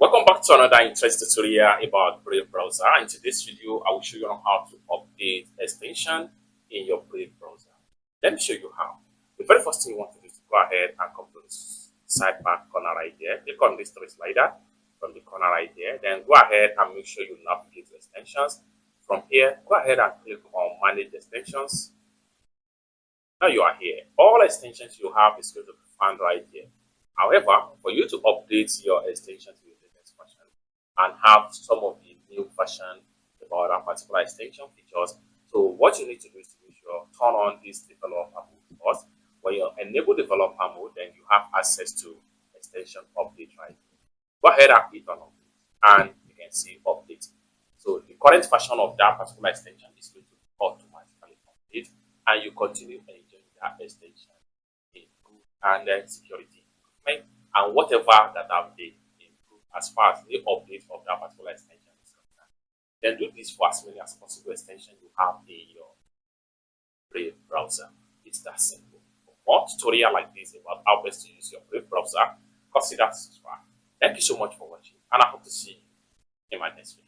Welcome back to another interesting tutorial about Brave browser. In today's video, I will show you on how to update extension in your Brave browser. Let me show you how. The very first thing you want to do is to go ahead and come to this sidebar corner right there. Click on this three slider from the corner right there. Then go ahead and make sure you navigate to extensions. From here, go ahead and click on manage extensions. Now you are here. All extensions you have is going to be found right here. However, for you to update your extension to the latest version and have some of the new version about a particular extension features, so what you need to do is to make sure turn on this developer mode first. When you enable developer mode, then you have access to extension update right here. Go ahead and click on update, and you can see update. So the current version of that particular extension is going to automatically update, and you continue enjoying that extension in good and security and whatever that have been improved as far as the update of that particular extension is concerned. Then do this for as many as possible extensions you have in your Brave browser. It's that simple. For more tutorial like this about how best to use your Brave browser, consider subscribe. Thank you so much for watching, and I hope to see you in my next video.